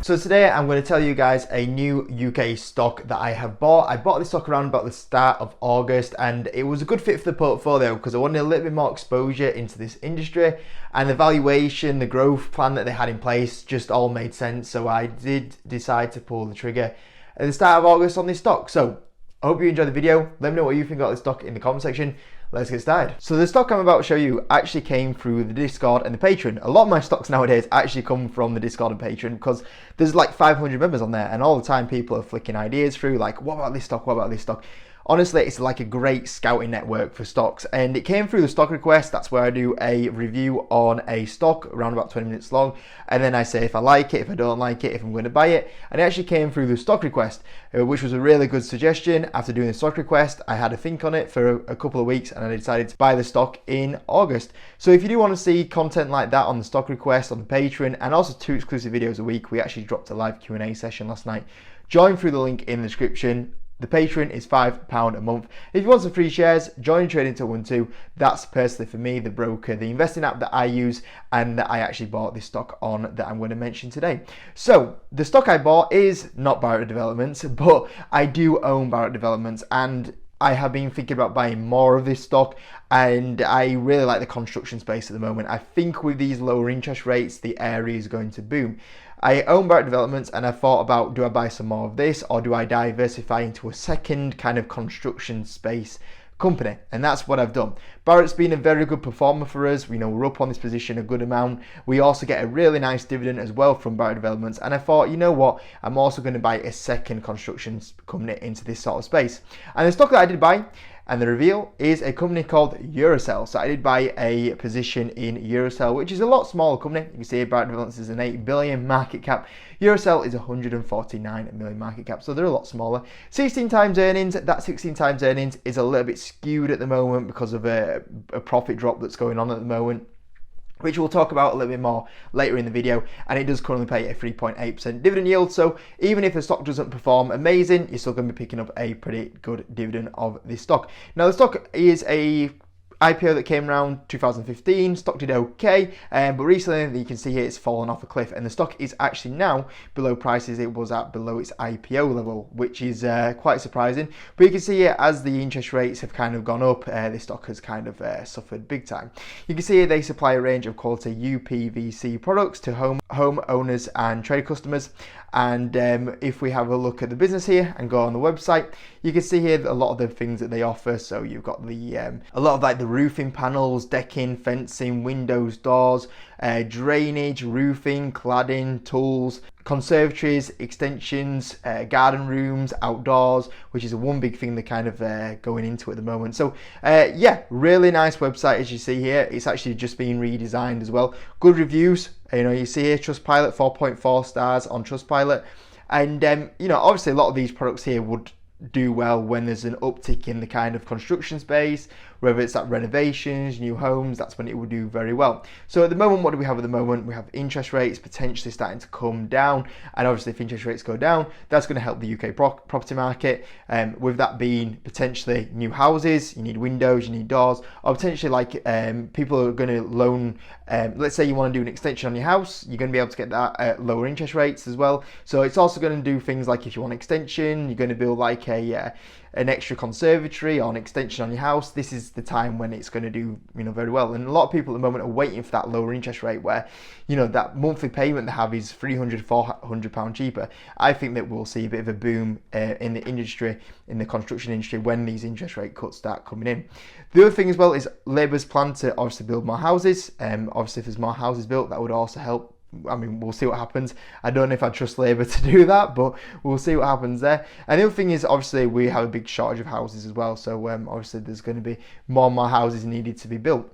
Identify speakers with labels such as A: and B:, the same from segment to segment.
A: So today I'm going to tell you guys a new UK stock that I have bought. I bought this stock around about the start of August, and it was a good fit for the portfolio because I wanted a little bit more exposure into this industry, and the valuation, the growth plan that they had in place just all made sense. So I did decide to pull the trigger at the start of August on this stock. So I hope you enjoyed the video. Let me know what you think about this stock in the comment section. Let's get started. So the stock I'm about to show you actually came through the Discord and the Patreon. A lot of my stocks nowadays actually come from the Discord and Patreon because there's like 500 members on there, and all the time people are flicking ideas through like, what about this stock, what about this stock? Honestly, it's like a great scouting network for stocks, and it came through the stock request. That's where I do a review on a stock around about 20 minutes long, and then I say if I like it, if I don't like it, if I'm going to buy it. And it actually came through the stock request, which was a really good suggestion. After doing the stock request, I had a think on it for a couple of weeks, and I decided to buy the stock in August. So if you do want to see content like that on the stock request, on the Patreon, and also 2 exclusive videos a week, we actually dropped a live Q&A session last night. Join through the link in the description. The Patreon is £5 a month. If you want some free shares, join Trading 212. That's personally for me, the broker, the investing app that I use and that I actually bought this stock on that I'm going to mention today. So the stock I bought is not Barrett Developments, but I do own Barrett Developments, and I have been thinking about buying more of this stock, and I really like the construction space at the moment. I think with these lower interest rates, the area is going to boom. I own Barrett Developments, and I thought about, do I buy some more of this, or do I diversify into a second kind of construction space company? And that's what I've done. Barrett's been a very good performer for us. We know we're up on this position a good amount. We also get a really nice dividend as well from Barrett Developments, and I thought, you know what, I'm also going to buy a second construction company into this sort of space. And the stock that I did buy, and the reveal, is a company called Eurocell. So I did buy a position in Eurocell, which is a lot smaller company. You can see Barrett Developments is an 8 billion market cap. Eurocell is 149 million market cap, so they're a lot smaller. 16 times earnings. That 16 times earnings is a little bit skewed at the moment because of a profit drop that's going on at the moment, which we'll talk about a little bit more later in the video. And it does currently pay a 3.8% dividend yield. So even if the stock doesn't perform amazing, you're still going to be picking up a pretty good dividend of this stock. Now the stock is a IPO that came around 2015, stock did okay, but recently you can see here it's fallen off a cliff, and the stock is actually now below prices it was at below its IPO level, which is quite surprising. But you can see here as the interest rates have kind of gone up, this stock has kind of suffered big time. You can see here they supply a range of quality UPVC products to home owners and trade customers. And if we have a look at the business here and go on the website, you can see here a lot of the things that they offer. So you've got the a lot of like the roofing panels, decking, fencing, windows, doors, drainage, roofing, cladding, tools, conservatories, extensions, garden rooms, outdoors, which is one big thing they're kind of going into at the moment. So yeah, really nice website as you see here. It's actually just been redesigned as well. Good reviews. You know, you see here Trustpilot, 4.4 stars on Trustpilot. And you know, obviously a lot of these products here would do well when there's an uptick in the kind of construction space, whether it's that renovations, new homes, that's when it will do very well. So at the moment, what do we have at the moment? We have interest rates potentially starting to come down, and obviously if interest rates go down, that's going to help the UK property market. With that being potentially new houses, you need windows, you need doors, or potentially like people are going to loan, let's say you want to do an extension on your house, you're going to be able to get that at lower interest rates as well. So it's also going to do things like if you want an extension, you're going to build like an extra conservatory or an extension on your house. This is the time when it's going to do, you know, very well. And a lot of people at the moment are waiting for that lower interest rate where, you know, that monthly payment they have is £300, £400 cheaper. I think that we'll see a bit of a boom in the industry, in the construction industry, when these interest rate cuts start coming in. The other thing as well is Labour's plan to obviously build more houses. Obviously if there's more houses built, that would also help. I mean, we'll see what happens. I don't know if I trust Labour to do that, but we'll see what happens there. And the other thing is, obviously, we have a big shortage of houses as well. So obviously, there's going to be more and more houses needed to be built.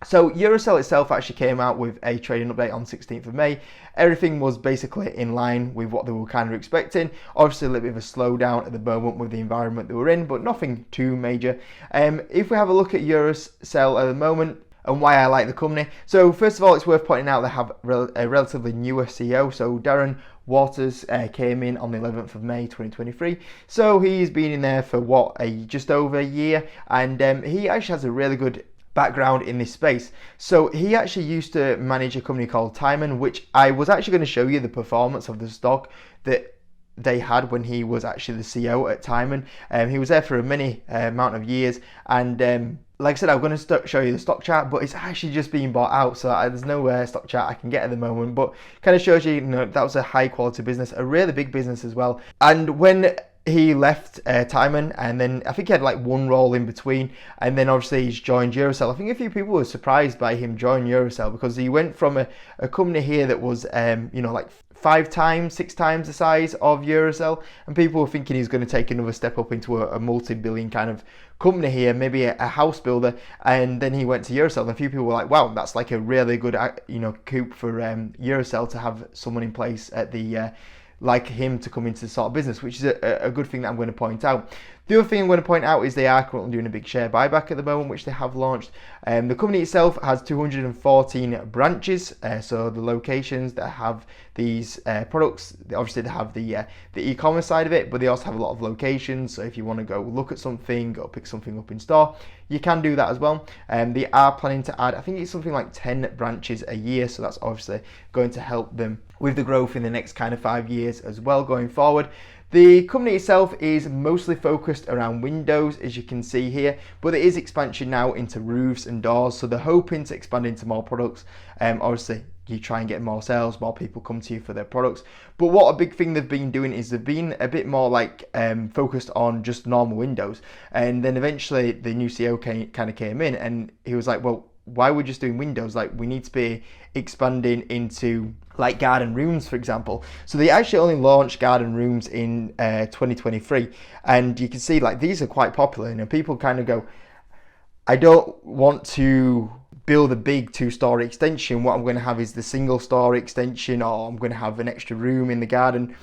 A: So Eurocell itself actually came out with a trading update on 16th of May. Everything was basically in line with what they were kind of expecting. Obviously a little bit of a slowdown at the moment with the environment that we're in, but nothing too major. If we have a look at Eurocell at the moment, and why I like the company. So first of all, it's worth pointing out they have a relatively newer CEO. So Darren Waters came in on the 11th of May 2023. So he's been in there for just over a year, and he actually has a really good background in this space. So he actually used to manage a company called Timon, which I was actually going to show you the performance of the stock that they had when he was actually the CEO at Timon. He was there for a many amount of years, and like I said, I'm going to show you the stock chart, but it's actually just being bought out, so there's no stock chart I can get at the moment, but kind of shows you, you know, that was a high quality business, a really big business as well. And when he left Timon, and then I think he had like one role in between, and then obviously he's joined Eurocell. I think a few people were surprised by him joining Eurocell, because he went from a company here that was you know, like 5 times, 6 times the size of Eurocell, and people were thinking he's going to take another step up into a multi-billion kind of company here, maybe a house builder, and then he went to Eurocell, and a few people were like, wow, that's like a really good, you know, coup for Eurocell to have someone in place at the like him to come into the sort of business, which is a good thing that I'm going to point out. The other thing I'm going to point out is they are currently doing a big share buyback at the moment, which they have launched. The company itself has 214 branches, so the locations that have these products, obviously they have the e-commerce side of it, but they also have a lot of locations, so if you want to go look at something or pick something up in store, you can do that as well. They are planning to add, I think it's something like 10 branches a year, so that's obviously going to help them with the growth in the next kind of 5 years as well going forward. The company itself is mostly focused around windows, as you can see here, but there is expansion now into roofs and doors, so they're hoping to expand into more products. Obviously, you try and get more sales, more people come to you for their products. But what a big thing they've been doing is they've been a bit more like focused on just normal windows. And then eventually the new CEO kind of came in, and he was like, well, why are we just doing windows? Like, we need to be expanding into like garden rooms, for example. So they actually only launched garden rooms in 2023, and you can see like these are quite popular. You know, people kind of go, I don't want to build a big 2-story extension. What I'm going to have is the single-story extension, or I'm going to have an extra room in the garden,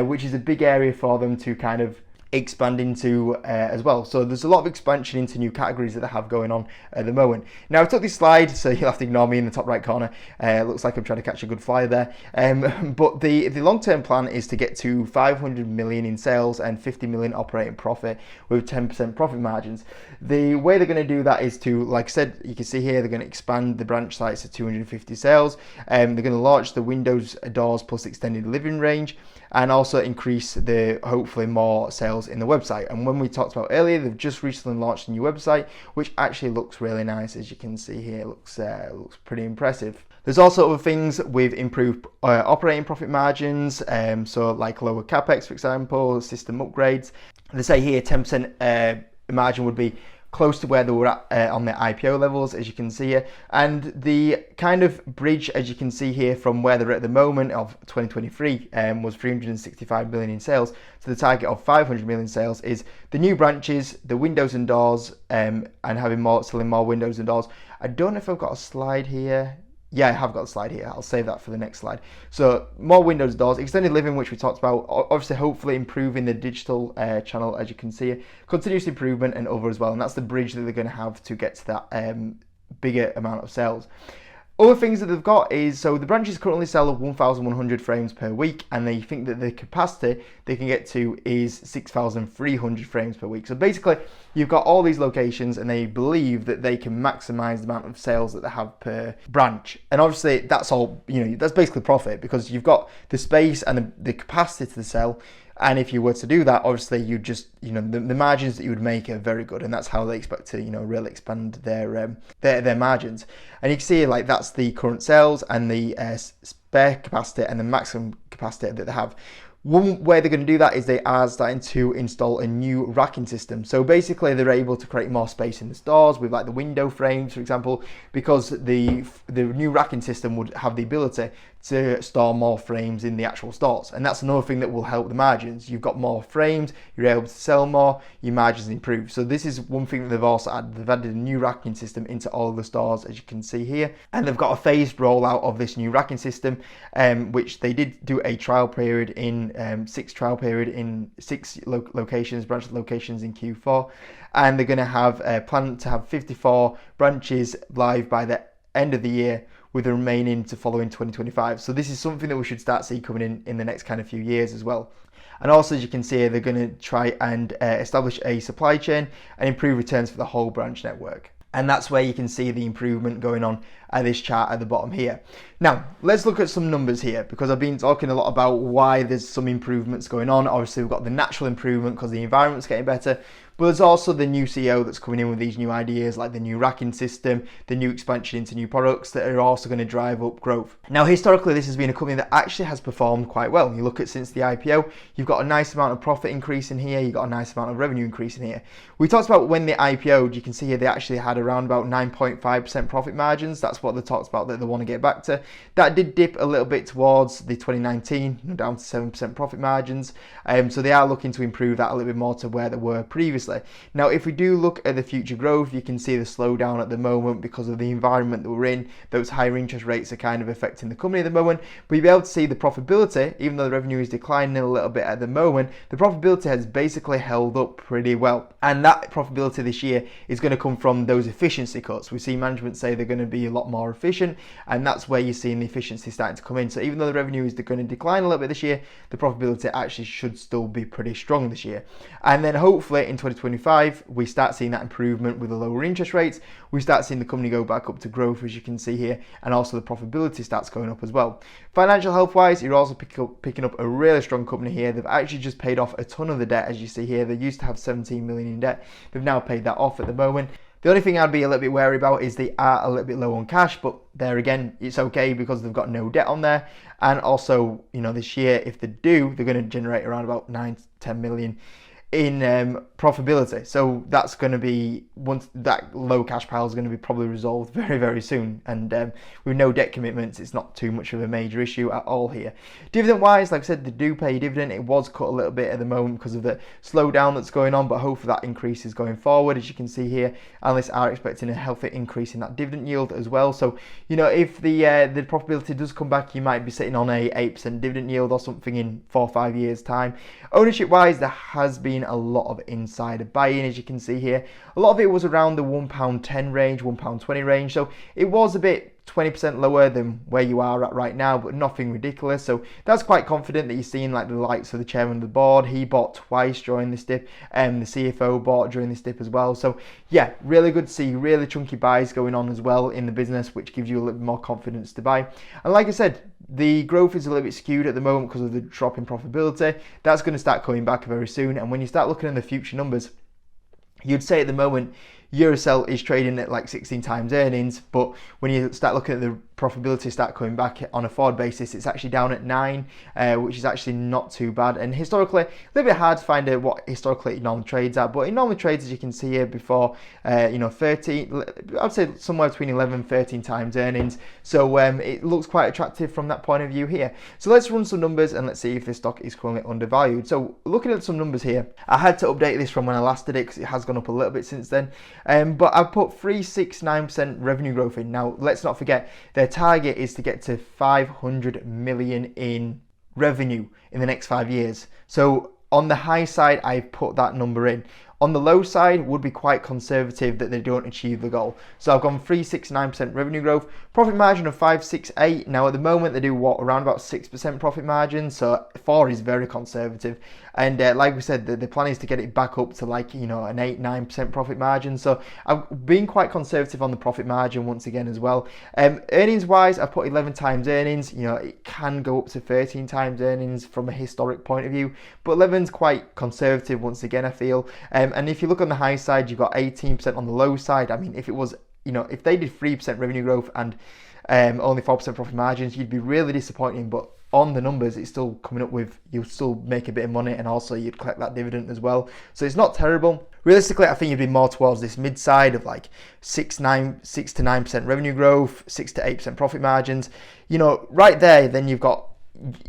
A: which is a big area for them to kind of expand into as well. So there's a lot of expansion into new categories that they have going on at the moment. Now I took this slide, so you'll have to ignore me in the top right corner. It looks like I'm trying to catch a good flyer there. But the long-term plan is to get to 500 million in sales and 50 million operating profit with 10% profit margins. The way they're going to do that is to, like I said, you can see here, they're going to expand the branch sites to 250 sales. They're going to launch the windows, doors plus extended living range, and also increase the hopefully more sales in the website. And when we talked about earlier, they've just recently launched a new website, which actually looks really nice, as you can see here. It looks pretty impressive. There's also other things with improved operating profit margins, so like lower capex, for example, system upgrades. They say here 10% margin would be close to where they were at on their IPO levels, as you can see here. And the kind of bridge, as you can see here, from where they're at the moment of 2023 was 365 million in sales to the target of 500 million sales, is the new branches, the windows and doors, and selling more windows and doors. I don't know if I've got a slide here. Yeah, I have got a slide here. I'll save that for the next slide. So more windows, doors, extended living, which we talked about, obviously hopefully improving the digital channel, as you can see here, continuous improvement and other as well. And that's the bridge that they're going to have to get to that bigger amount of sales. Other things that they've got is, so the branches currently sell 1,100 frames per week, and they think that the capacity they can get to is 6,300 frames per week. So basically, you've got all these locations, and they believe that they can maximize the amount of sales that they have per branch. And obviously, that's all, you know, that's basically profit, because you've got the space and the capacity to sell. And if you were to do that, obviously you just, you know, the margins that you would make are very good, and that's how they expect to, you know, really expand their margins. And you can see like that's the current sales and the spare capacity and the maximum capacity that they have. One way they're going to do that is they are starting to install a new racking system. So basically they're able to create more space in the stores with like the window frames, for example, because the new racking system would have the ability to store more frames in the actual stores. And that's another thing that will help the margins. You've got more frames, you're able to sell more, your margins improve. So this is one thing that they've also added. They've added a new racking system into all of the stores, as you can see here. And they've got a phased rollout of this new racking system, which they did do a trial period in 6 locations, branch locations in Q4. And they're going to have a plan to have 54 branches live by the end of the year, with the remaining to follow in 2025. So this is something that we should start see coming in the next kind of few years as well. And also, as you can see, they're going to try and establish a supply chain and improve returns for the whole branch network. And that's where you can see the improvement going on at this chart at the bottom here. Now, let's look at some numbers here, because I've been talking a lot about why there's some improvements going on. Obviously, we've got the natural improvement because the environment's getting better, but there's also the new CEO that's coming in with these new ideas, like the new racking system, the new expansion into new products that are also going to drive up growth. Now, historically, this has been a company that actually has performed quite well. You look at since the IPO, you've got a nice amount of profit increase in here, you've got a nice amount of revenue increase in here. We talked about when they IPO'd, you can see here they actually had around about 9.5% profit margins. That's what they talked about that they want to get back to. That did dip a little bit towards the 2019, down to 7% profit margins. So they are looking to improve that a little bit more to where they were previously. Now, if we do look at the future growth, you can see the slowdown at the moment because of the environment that we're in. Those higher interest rates are kind of affecting the company at the moment. But you'll be able to see the profitability, even though the revenue is declining a little bit at the moment, the profitability has basically held up pretty well. And that profitability this year is going to come from those efficiency cuts. We see management say they're going to be a lot more efficient, and that's where you're seeing the efficiency starting to come in. So even though the revenue is going to decline a little bit this year, the profitability actually should still be pretty strong this year. And then hopefully in 2025, we start seeing that improvement with the lower interest rates. We start seeing the company go back up to growth, as you can see here, and also the profitability starts going up as well. Financial health wise, you're also picking up a really strong company here. They've actually just paid off a ton of the debt, as you see here. They used to have 17 million in debt. They've now paid that off at the moment. The only thing I'd be a little bit wary about is they are a little bit low on cash, but there again, it's okay because they've got no debt on there. And also, this year, if they do, they're going to generate around about 9 to 10 million in profitability. So that's going to be, once that low cash pile is going to be probably resolved very, very soon. And with no debt commitments, it's not too much of a major issue at all here. Dividend wise, like I said, they do pay a dividend. It was cut a little bit at the moment because of the slowdown that's going on, but hopefully that increases going forward. As you can see here, analysts are expecting a healthy increase in that dividend yield as well. So, if the profitability does come back, you might be sitting on a 8% dividend yield or something in 4 or 5 years time. Ownership wise, there has been a lot of insider buying, as you can see here. A lot of it was around the £1.10 range, £1.20 range, so it was a bit 20% lower than where you are at right now, but nothing ridiculous. So that's quite confident that you're seeing like the likes of the chairman of the board. He bought twice during this dip, and the CFO bought during this dip as well. So yeah, really good to see really chunky buys going on as well in the business, which gives you a little bit more confidence to buy. And like I said, the growth is a little bit skewed at the moment because of the drop in profitability. That's going to start coming back very soon. And when you start looking at the future numbers, you'd say at the moment Eurocell is trading at like 16 times earnings, but when you start looking at the profitability start coming back on a forward basis, it's actually down at 9, which is actually not too bad. And historically, a little bit hard to find out what historically it normally trades at, but it normally trades, as you can see here, before 13, I'd say somewhere between 11 and 13 times earnings. So it looks quite attractive from that point of view here. So let's run some numbers and let's see if this stock is currently undervalued. So looking at some numbers here, I had to update this from when I last did it because it has gone up a little bit since then. But I've put 369% revenue growth in. Now, let's not forget, their target is to get to 500 million in revenue in the next 5 years. So on the high side, I've put that number in. On the low side, would be quite conservative that they don't achieve the goal. So I've gone 369% revenue growth, profit margin of 568. Now at the moment they do around about 6% profit margin, so 4 is very conservative. And like we said, the plan is to get it back up to like an 8-9% profit margin. So I've been quite conservative on the profit margin once again as well. Earnings wise, I put 11 times earnings. It can go up to 13 times earnings from a historic point of view, but 11's quite conservative once again, I feel. And if you look on the high side, you've got 18% on the low side. I mean, if it was, if they did 3% revenue growth and only 4% profit margins, you'd be really disappointing. But on the numbers, it's still coming up with, you'll still make a bit of money, and also you'd collect that dividend as well. So it's not terrible. Realistically, I think you'd be more towards this mid side of like 6 to 9% revenue growth, 6 to 8% profit margins. Right there, then you've got,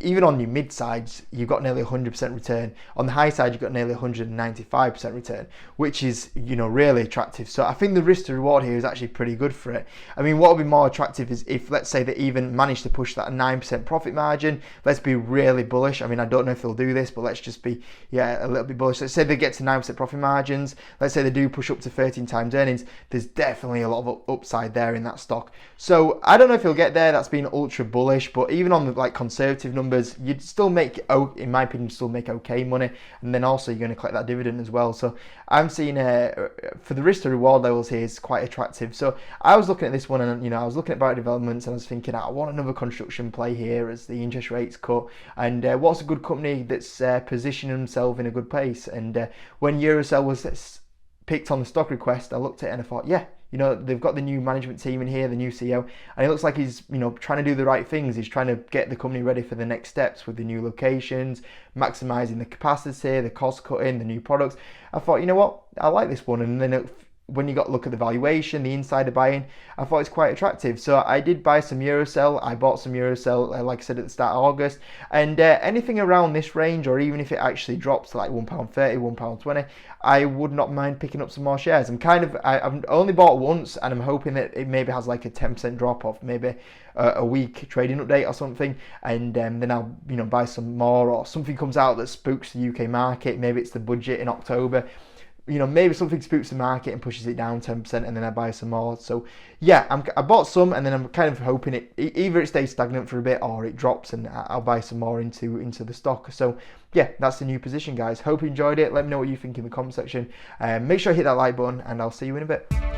A: even on your mid sides, you've got nearly 100% return. On the high side, you've got nearly 195% return, which is, really attractive. So I think the risk to reward here is actually pretty good for it. I mean, what would be more attractive is if, let's say, they even manage to push that 9% profit margin. Let's be really bullish. I mean, I don't know if they'll do this, but let's just be, a little bit bullish. Let's say they get to 9% profit margins. Let's say they do push up to 13 times earnings. There's definitely a lot of upside there in that stock. So I don't know if he'll get there. That's been ultra bullish, but even on the conservative conservative numbers, you'd still make, in my opinion, still make okay money, and then also you're going to collect that dividend as well. So I'm seeing for the risk to reward levels here is quite attractive. So I was looking at this one, and I was looking at Barratt Developments, and I was thinking, I want another construction play here as the interest rates cut, and what's a good company that's positioning themselves in a good place. And when Eurocell was picked on the stock request, I looked at it and I thought, yeah, they've got the new management team in here, the new CEO, and it looks like he's, trying to do the right things. He's trying to get the company ready for the next steps with the new locations, maximizing the capacity, the cost cutting, the new products. I thought, you know what, I like this one. And then when you got to look at the valuation, the insider buying, I thought it's quite attractive. So I did buy some Eurocell. I bought some Eurocell, like I said, at the start of August. And anything around this range, or even if it actually drops to like £1.30, £1.20, I would not mind picking up some more shares. I've only bought once, and I'm hoping that it maybe has like a 10% drop off, maybe a week trading update or something, and then I'll buy some more, or something comes out that spooks the UK market. Maybe it's the budget in October. Maybe something spooks the market and pushes it down 10%, and then I buy some more. So yeah, I bought some, and then I'm kind of hoping either it stays stagnant for a bit or it drops, and I'll buy some more into the stock. So yeah, that's the new position, guys. Hope you enjoyed it. Let me know what you think in the comment section. Make sure you hit that like button, and I'll see you in a bit.